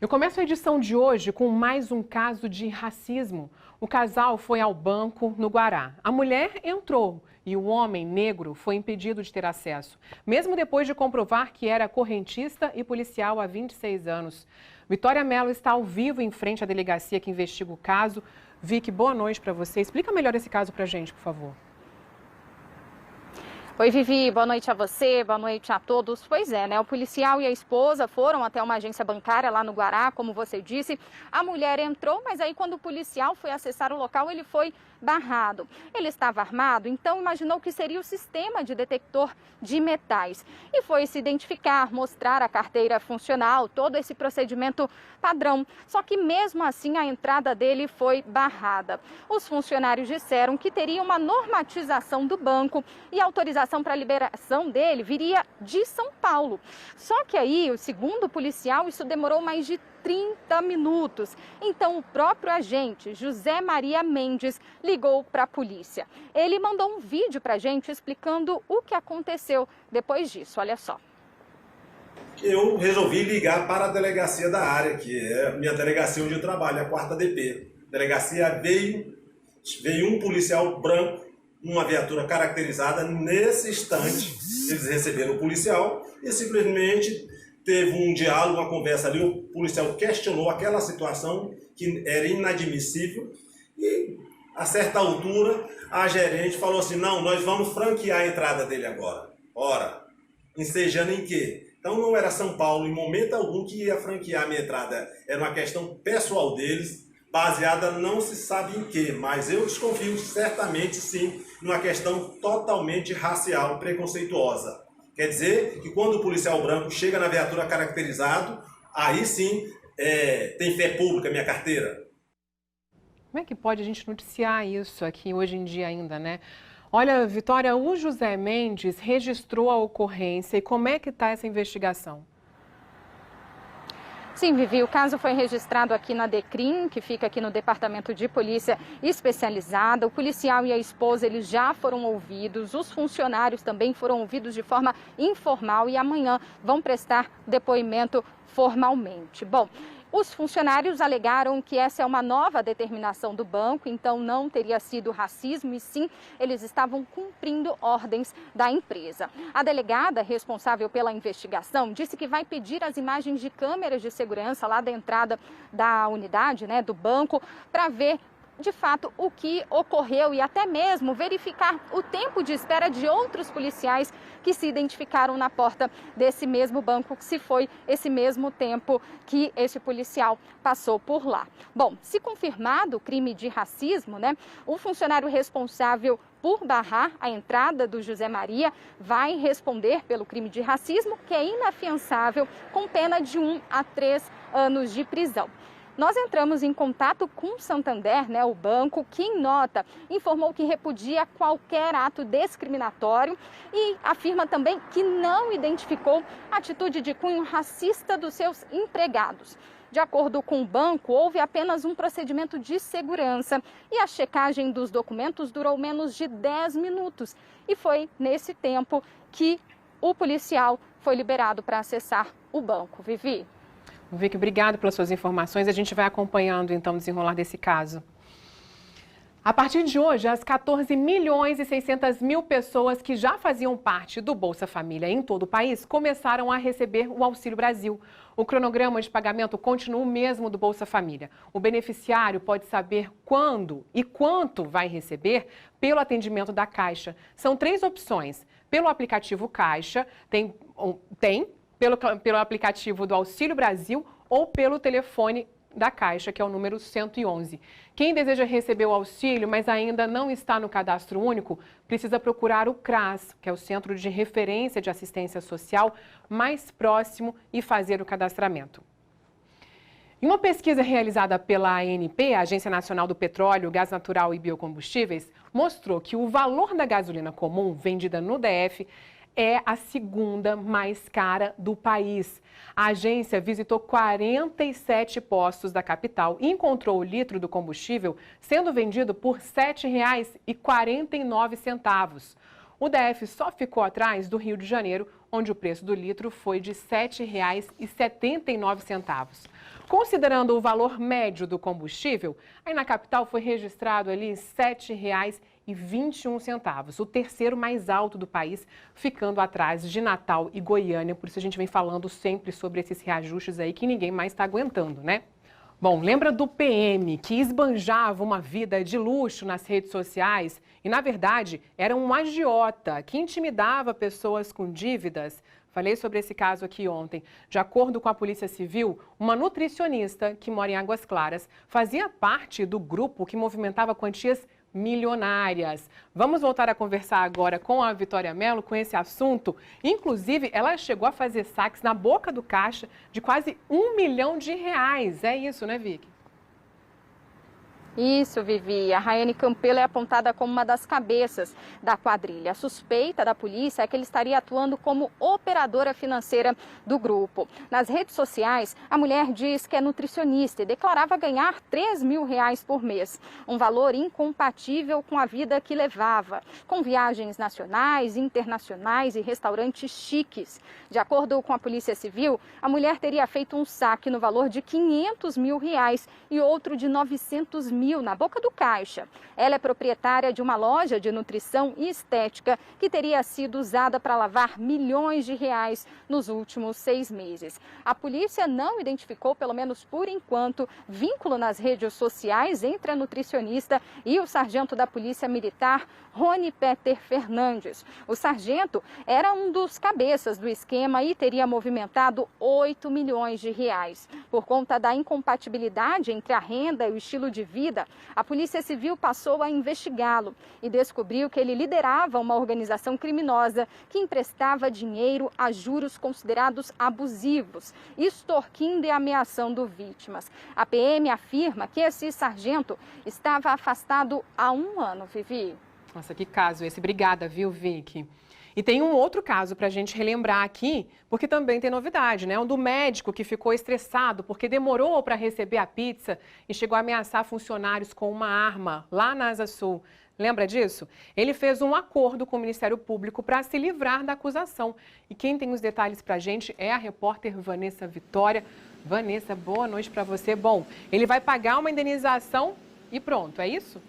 Eu começo a edição de hoje com mais um caso de racismo. O casal foi ao banco no Guará. A mulher entrou e o homem negro foi impedido de ter acesso, mesmo depois de comprovar que era correntista e policial há 26 anos. Vitória Mello está ao vivo em frente à delegacia que investiga o caso. Vicky, boa noite para você. Explica melhor esse caso para a gente, por favor. Oi, Vivi, boa noite a você, boa noite a todos. Pois é, né? O policial e a esposa foram até uma agência bancária lá no Guará, como você disse. A mulher entrou, mas aí quando o policial foi acessar o local, ele foi barrado. Ele estava armado, então imaginou que seria o sistema de detector de metais. E foi se identificar, mostrar a carteira funcional, todo esse procedimento padrão. Só que mesmo assim a entrada dele foi barrada. Os funcionários disseram que teria uma normatização do banco e a autorização para a liberação dele viria de São Paulo. Só que aí, segundo o policial, isso demorou mais de 30 minutos. Então, o próprio agente, José Maria Mendes, ligou para a polícia. Ele mandou um vídeo para a gente explicando o que aconteceu depois disso. Olha só. Eu resolvi ligar para a delegacia da área, que é a minha delegacia onde eu trabalho, a 4ª DP. A delegacia veio um policial branco, numa viatura caracterizada. Nesse instante, eles receberam o policial e simplesmente teve um diálogo, uma conversa ali. O policial questionou aquela situação que era inadmissível e, a certa altura, a gerente falou assim: não, nós vamos franquear a entrada dele agora. Ora, ensejando em quê? Então não era São Paulo em momento algum que ia franquear a minha entrada. Era uma questão pessoal deles, baseada não se sabe em quê, mas eu desconfio certamente sim numa questão totalmente racial, preconceituosa. Quer dizer que quando o policial branco chega na viatura caracterizado, aí sim tem fé pública minha carteira. Como é que pode a gente noticiar isso aqui hoje em dia ainda, né? Olha, Vitória, o José Mendes registrou a ocorrência e como é que está essa investigação? Sim, Vivi, o caso foi registrado aqui na DECRIM, que fica aqui no Departamento de Polícia Especializada. O policial e a esposa, eles já foram ouvidos, os funcionários também foram ouvidos de forma informal e amanhã vão prestar depoimento formalmente. Bom, os funcionários alegaram que essa é uma nova determinação do banco, então não teria sido racismo e sim eles estavam cumprindo ordens da empresa. A delegada responsável pela investigação disse que vai pedir as imagens de câmeras de segurança lá da entrada da unidade, né, do banco, para ver de fato o que ocorreu e até mesmo verificar o tempo de espera de outros policiais que se identificaram na porta desse mesmo banco, que se foi esse mesmo tempo que esse policial passou por lá. Bom, se confirmado o crime de racismo, né, o funcionário responsável por barrar a entrada do José Maria vai responder pelo crime de racismo, que é inafiançável, com pena de 1 a 3 anos de prisão. Nós entramos em contato com o Santander, né, o banco, que em nota informou que repudia qualquer ato discriminatório e afirma também que não identificou atitude de cunho racista dos seus empregados. De acordo com o banco, houve apenas um procedimento de segurança e a checagem dos documentos durou menos de 10 minutos. E foi nesse tempo que o policial foi liberado para acessar o banco. Vivi. Vicky, obrigado pelas suas informações. A gente vai acompanhando, então, o desenrolar desse caso. A partir de hoje, as 14.600.000 pessoas que já faziam parte do Bolsa Família em todo o país começaram a receber o Auxílio Brasil. O cronograma de pagamento continua o mesmo do Bolsa Família. O beneficiário pode saber quando e quanto vai receber pelo atendimento da Caixa. São 3 opções. Pelo aplicativo Caixa, pelo aplicativo do Auxílio Brasil ou pelo telefone da Caixa, que é o número 111. Quem deseja receber o auxílio, mas ainda não está no cadastro único, precisa procurar o CRAS, que é o Centro de Referência de Assistência Social mais próximo, e fazer o cadastramento. Em uma pesquisa realizada pela ANP, a Agência Nacional do Petróleo, Gás Natural e Biocombustíveis, mostrou que o valor da gasolina comum vendida no DF é a segunda mais cara do país. A agência visitou 47 postos da capital e encontrou o litro do combustível sendo vendido por R$ 7,49. O DF só ficou atrás do Rio de Janeiro, onde o preço do litro foi de R$ 7,79. Considerando o valor médio do combustível, aí na capital foi registrado ali R$ 7,21, o terceiro mais alto do país, ficando atrás de Natal e Goiânia. Por isso a gente vem falando sempre sobre esses reajustes aí que ninguém mais está aguentando, né? Bom, lembra do PM que esbanjava uma vida de luxo nas redes sociais e, na verdade, era um agiota que intimidava pessoas com dívidas? Falei sobre esse caso aqui ontem. De acordo com a Polícia Civil, uma nutricionista que mora em Águas Claras fazia parte do grupo que movimentava quantias milionárias. Vamos voltar a conversar agora com a Vitória Mello com esse assunto. Inclusive, ela chegou a fazer saques na boca do caixa de quase R$ 1 milhão. É isso, né, Vicky? Isso, Vivi. A Raiane Campelo é apontada como uma das cabeças da quadrilha. A suspeita da polícia é que ele estaria atuando como operadora financeira do grupo. Nas redes sociais, a mulher diz que é nutricionista e declarava ganhar R$ 3.000 por mês. Um valor incompatível com a vida que levava, com viagens nacionais, internacionais e restaurantes chiques. De acordo com a Polícia Civil, a mulher teria feito um saque no valor de R$ 500 mil e outro de R$ 900 mil na boca do caixa. Ela é proprietária de uma loja de nutrição e estética que teria sido usada para lavar milhões de reais nos últimos 6 meses. A polícia não identificou, pelo menos por enquanto, vínculo nas redes sociais entre a nutricionista e o sargento da Polícia Militar, Rony Peter Fernandes. O sargento era um dos cabeças do esquema e teria movimentado R$ 8 milhões. Por conta da incompatibilidade entre a renda e o estilo de vida, a Polícia Civil passou a investigá-lo e descobriu que ele liderava uma organização criminosa que emprestava dinheiro a juros considerados abusivos, extorquindo e ameaçando vítimas. A PM afirma que esse sargento estava afastado há 1 ano, Vivi. Nossa, que caso esse. Obrigada, viu, Vicky? E tem um outro caso para a gente relembrar aqui, porque também tem novidade, né? Um do médico que ficou estressado porque demorou para receber a pizza e chegou a ameaçar funcionários com uma arma lá na Asa Sul. Lembra disso? Ele fez um acordo com o Ministério Público para se livrar da acusação. E quem tem os detalhes para a gente é a repórter Vanessa Vitória. Vanessa, boa noite para você. Bom, ele vai pagar uma indenização e pronto, é isso?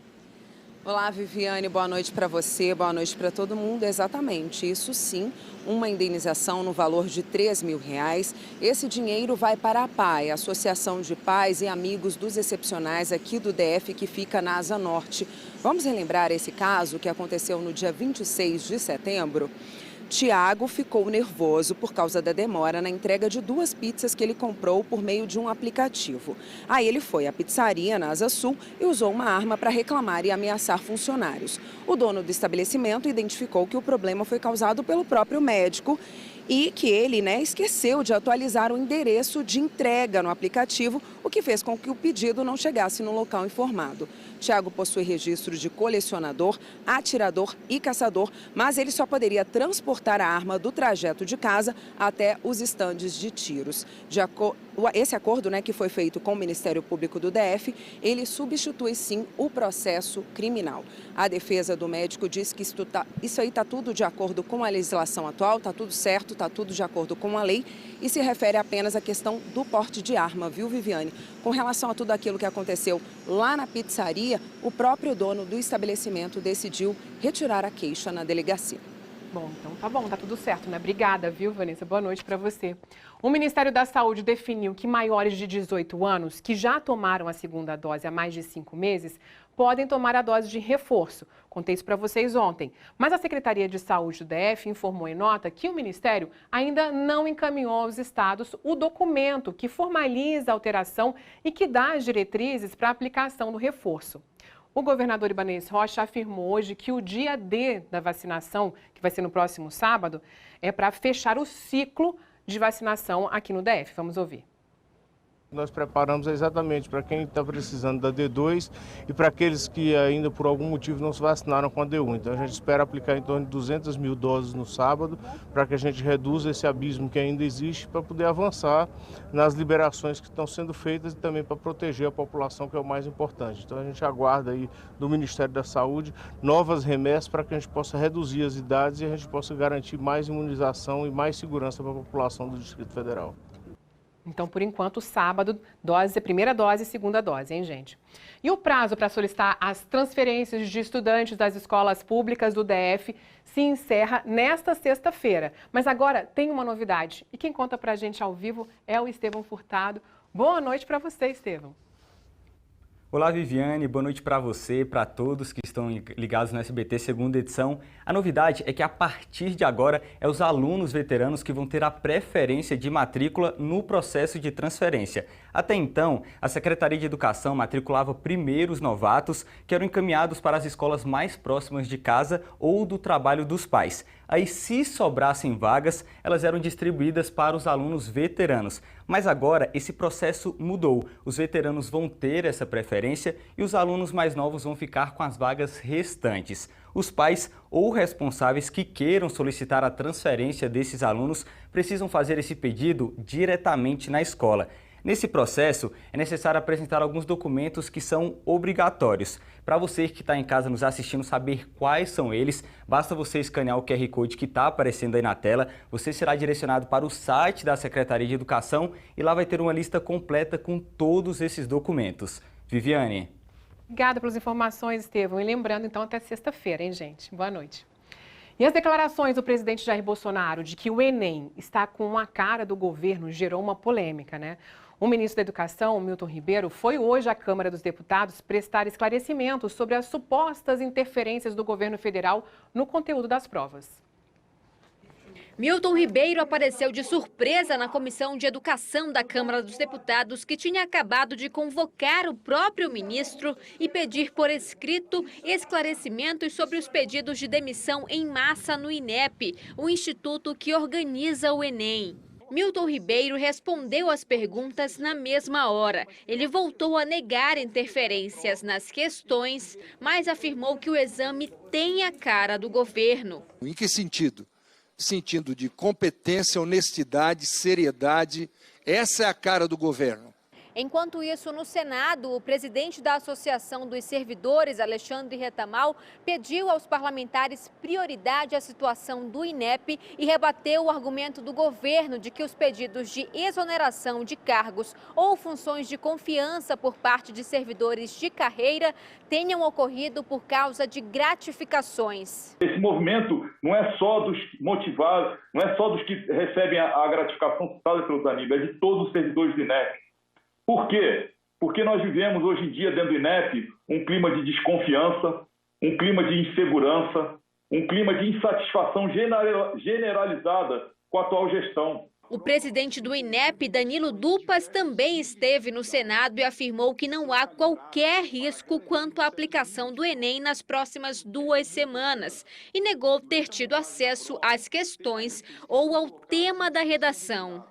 Olá, Viviane, boa noite para você, boa noite para todo mundo. Exatamente, isso sim, uma indenização no valor de R$ 3.000. Esse dinheiro vai para a PAI, Associação de Pais e Amigos dos Excepcionais aqui do DF, que fica na Asa Norte. Vamos relembrar esse caso que aconteceu no dia 26 de setembro? Tiago ficou nervoso por causa da demora na entrega de 2 pizzas que ele comprou por meio de um aplicativo. Aí ele foi à pizzaria na Asa Sul e usou uma arma para reclamar e ameaçar funcionários. O dono do estabelecimento identificou que o problema foi causado pelo próprio médico e que ele, esqueceu de atualizar o endereço de entrega no aplicativo, o que fez com que o pedido não chegasse no local informado. Tiago possui registro de colecionador, atirador e caçador, mas ele só poderia transportar a arma do trajeto de casa até os estandes de tiros. Esse acordo, que foi feito com o Ministério Público do DF, ele substitui sim o processo criminal. A defesa do médico diz que isso aí está tudo de acordo com a legislação atual, está tudo certo, está tudo de acordo com a lei e se refere apenas à questão do porte de arma, viu, Viviane? Com relação a tudo aquilo que aconteceu lá na pizzaria, o próprio dono do estabelecimento decidiu retirar a queixa na delegacia. Bom, então tá bom, tá tudo certo, né? Obrigada, viu, Vanessa? Boa noite para você. O Ministério da Saúde definiu que maiores de 18 anos que já tomaram a segunda dose há mais de 5 meses podem tomar a dose de reforço. Contei isso para vocês ontem. Mas a Secretaria de Saúde do DF informou em nota que o Ministério ainda não encaminhou aos estados o documento que formaliza a alteração e que dá as diretrizes para a aplicação do reforço. O governador Ibanez Rocha afirmou hoje que o dia D da vacinação, que vai ser no próximo sábado, é para fechar o ciclo de vacinação aqui no DF. Vamos ouvir. Nós preparamos exatamente para quem está precisando da D2 e para aqueles que ainda por algum motivo não se vacinaram com a D1. Então a gente espera aplicar em torno de 200 mil doses no sábado para que a gente reduza esse abismo que ainda existe para poder avançar nas liberações que estão sendo feitas e também para proteger a população, que é o mais importante. Então a gente aguarda aí do Ministério da Saúde novas remessas para que a gente possa reduzir as idades e a gente possa garantir mais imunização e mais segurança para a população do Distrito Federal. Então, por enquanto, sábado, primeira dose e segunda dose, hein, gente? E o prazo para solicitar as transferências de estudantes das escolas públicas do DF se encerra nesta sexta-feira. Mas agora tem uma novidade. E quem conta pra gente ao vivo é o Estevão Furtado. Boa noite para você, Estevão. Olá, Viviane, boa noite para você, para todos que estão ligados no SBT segunda edição. A novidade é que a partir de agora é os alunos veteranos que vão ter a preferência de matrícula no processo de transferência. Até então, a Secretaria de Educação matriculava primeiro os novatos que eram encaminhados para as escolas mais próximas de casa ou do trabalho dos pais. Aí, se sobrassem vagas, elas eram distribuídas para os alunos veteranos. Mas agora esse processo mudou. Os veteranos vão ter essa preferência e os alunos mais novos vão ficar com as vagas restantes. Os pais ou responsáveis que queiram solicitar a transferência desses alunos precisam fazer esse pedido diretamente na escola. Nesse processo, é necessário apresentar alguns documentos que são obrigatórios. Para você que está em casa nos assistindo saber quais são eles, basta você escanear o QR Code que está aparecendo aí na tela. Você será direcionado para o site da Secretaria de Educação e lá vai ter uma lista completa com todos esses documentos. Viviane. Obrigada pelas informações, Estevão. E lembrando, então, até sexta-feira, hein, gente? Boa noite. E as declarações do presidente Jair Bolsonaro de que o Enem está com a cara do governo gerou uma polêmica, né? O ministro da Educação, Milton Ribeiro, foi hoje à Câmara dos Deputados prestar esclarecimentos sobre as supostas interferências do governo federal no conteúdo das provas. Milton Ribeiro apareceu de surpresa na Comissão de Educação da Câmara dos Deputados, que tinha acabado de convocar o próprio ministro e pedir por escrito esclarecimentos sobre os pedidos de demissão em massa no INEP, o instituto que organiza o Enem. Milton Ribeiro respondeu às perguntas na mesma hora. Ele voltou a negar interferências nas questões, mas afirmou que o exame tem a cara do governo. Em que sentido? Sentido de competência, honestidade, seriedade. Essa é a cara do governo. Enquanto isso, no Senado, o presidente da Associação dos Servidores, Alexandre Retamal, pediu aos parlamentares prioridade à situação do INEP e rebateu o argumento do governo de que os pedidos de exoneração de cargos ou funções de confiança por parte de servidores de carreira tenham ocorrido por causa de gratificações. Esse movimento não é só dos motivados, não é só dos que recebem a gratificação citada pelo Danilo, é de todos os servidores do INEP. Por quê? Porque nós vivemos hoje em dia dentro do INEP um clima de desconfiança, um clima de insegurança, um clima de insatisfação generalizada com a atual gestão. O presidente do INEP, Danilo Dupas, também esteve no Senado e afirmou que não há qualquer risco quanto à aplicação do Enem nas próximas 2 semanas e negou ter tido acesso às questões ou ao tema da redação.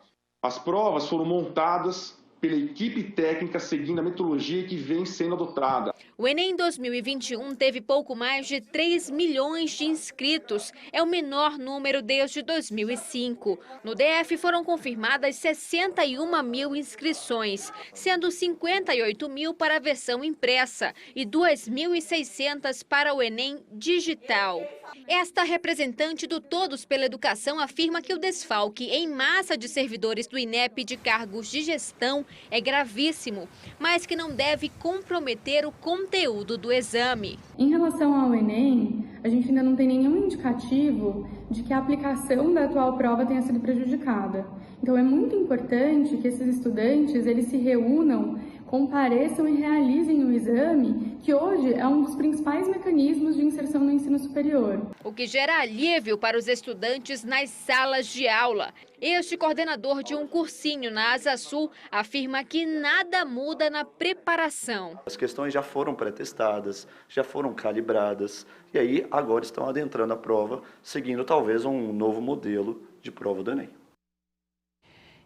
As provas foram montadas pela equipe técnica seguindo a metodologia que vem sendo adotada. O Enem 2021 teve pouco mais de 3 milhões de inscritos. É o menor número desde 2005. No DF foram confirmadas 61 mil inscrições, sendo 58 mil para a versão impressa e 2.600 para o Enem digital. Esta representante do Todos pela Educação afirma que o desfalque em massa de servidores do INEP de cargos de gestão é gravíssimo, mas que não deve comprometer o conteúdo do exame. Em relação ao Enem, a gente ainda não tem nenhum indicativo de que a aplicação da atual prova tenha sido prejudicada. Então é muito importante que esses estudantes eles se reúnam, compareçam e realizem o exame, que hoje é um dos principais mecanismos de inserção no ensino superior. O que gera alívio para os estudantes nas salas de aula. Este coordenador de um cursinho na Asa Sul afirma que nada muda na preparação. As questões já foram pré-testadas, já foram calibradas e aí agora estão adentrando a prova, seguindo talvez um novo modelo de prova do Enem.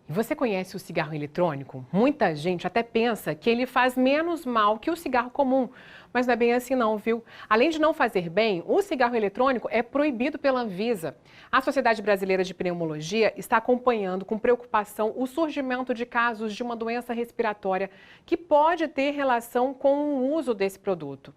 Você conhece o cigarro eletrônico? Muita gente até pensa que ele faz menos mal que o cigarro comum, mas não é bem assim não, viu? Além de não fazer bem, o cigarro eletrônico é proibido pela Anvisa. A Sociedade Brasileira de Pneumologia está acompanhando com preocupação o surgimento de casos de uma doença respiratória que pode ter relação com o uso desse produto.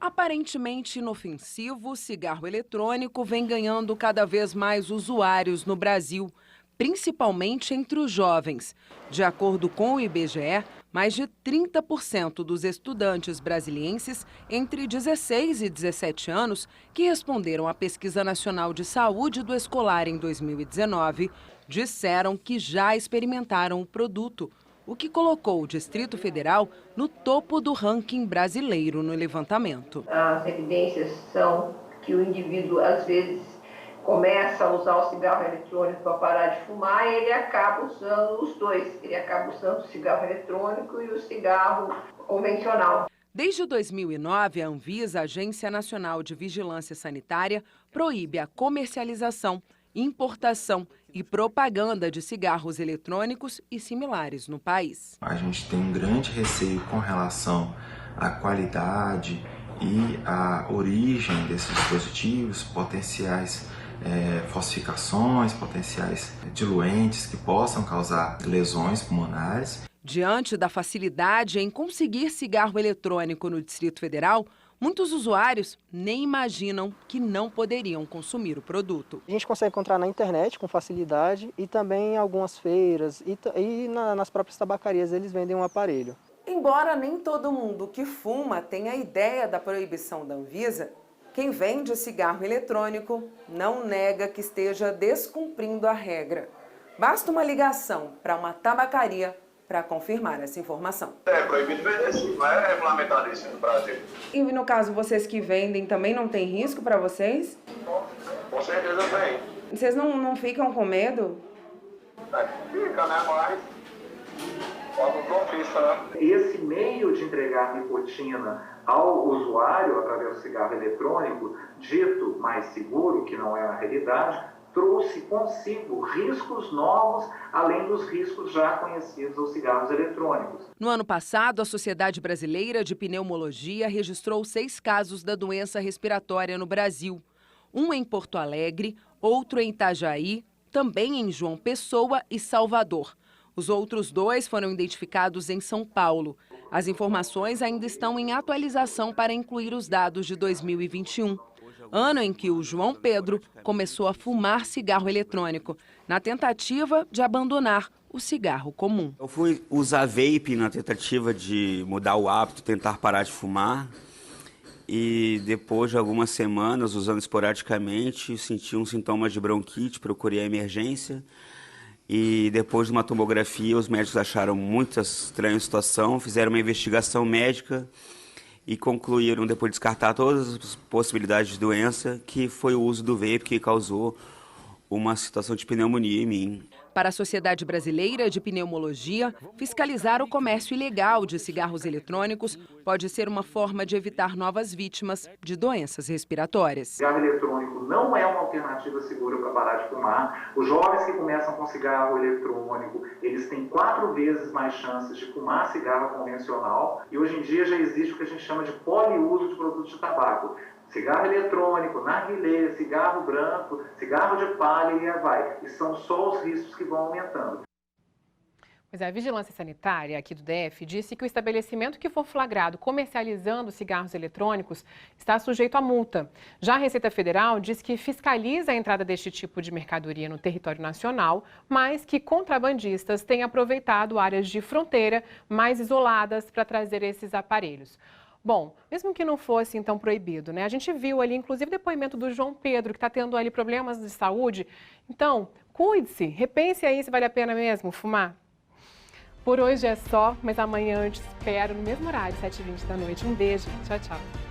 Aparentemente inofensivo, o cigarro eletrônico vem ganhando cada vez mais usuários no Brasil. principalmente entre os jovens. De acordo com o IBGE, mais de 30% dos estudantes brasilienses entre 16 e 17 anos que responderam à Pesquisa Nacional de Saúde do Escolar em 2019 disseram que já experimentaram o produto, o que colocou o Distrito Federal no topo do ranking brasileiro no levantamento. As evidências são que o indivíduo, às vezes, começa a usar o cigarro eletrônico para parar de fumar e ele acaba usando os dois. Ele acaba usando o cigarro eletrônico e o cigarro convencional. Desde 2009, a Anvisa, Agência Nacional de Vigilância Sanitária, proíbe a comercialização, importação e propaganda de cigarros eletrônicos e similares no país. A gente tem um grande receio com relação à qualidade e à origem desses dispositivos, potenciais falsificações, potenciais diluentes que possam causar lesões pulmonares. Diante da facilidade em conseguir cigarro eletrônico no Distrito Federal, muitos usuários nem imaginam que não poderiam consumir o produto. A gente consegue encontrar na internet com facilidade e também em algumas feiras e nas próprias tabacarias eles vendem um aparelho. Embora nem todo mundo que fuma tenha ideia da proibição da Anvisa, quem vende cigarro eletrônico não nega que esteja descumprindo a regra. Basta uma ligação para uma tabacaria para confirmar essa informação. É proibido vender sim, não é regulamentado isso no Brasil. E no caso, vocês que vendem também não tem risco para vocês? Com certeza tem. Vocês não ficam com medo? Fica, né, mas... Esse meio de entregar nicotina ao usuário através do cigarro eletrônico, dito mais seguro, que não é a realidade, trouxe consigo riscos novos, além dos riscos já conhecidos aos cigarros eletrônicos. No ano passado, a Sociedade Brasileira de Pneumologia registrou 6 casos da doença respiratória no Brasil. Um em Porto Alegre, outro em Itajaí, também em João Pessoa e Salvador. Os outros 2 foram identificados em São Paulo. As informações ainda estão em atualização para incluir os dados de 2021, ano em que o João Pedro começou a fumar cigarro eletrônico, na tentativa de abandonar o cigarro comum. Eu fui usar vape na tentativa de mudar o hábito, tentar parar de fumar. E depois de algumas semanas, usando esporadicamente, senti um sintoma de bronquite, procurei a emergência. E depois de uma tomografia, os médicos acharam muito estranha a situação, fizeram uma investigação médica e concluíram, depois de descartar todas as possibilidades de doença, que foi o uso do vape que causou uma situação de pneumonia em mim. Para a Sociedade Brasileira de Pneumologia, fiscalizar o comércio ilegal de cigarros eletrônicos pode ser uma forma de evitar novas vítimas de doenças respiratórias. Cigarro eletrônico não é uma alternativa segura para parar de fumar. Os jovens que começam com cigarro eletrônico, eles têm 4 vezes mais chances de fumar cigarro convencional. E hoje em dia já existe o que a gente chama de poliuso de produtos de tabaco. Cigarro eletrônico, narguilé, cigarro branco, cigarro de palha e vai. E são só os riscos que vão aumentando. Pois é, a Vigilância Sanitária aqui do DF disse que o estabelecimento que for flagrado comercializando cigarros eletrônicos está sujeito a multa. Já a Receita Federal diz que fiscaliza a entrada deste tipo de mercadoria no território nacional, mas que contrabandistas têm aproveitado áreas de fronteira mais isoladas para trazer esses aparelhos. Bom, mesmo que não fosse, então, proibido, né? A gente viu ali, inclusive, o depoimento do João Pedro, que está tendo ali problemas de saúde. Então, cuide-se, repense aí se vale a pena mesmo fumar. Por hoje é só, mas amanhã eu te espero no mesmo horário, 7h20 da noite. Um beijo, tchau, tchau.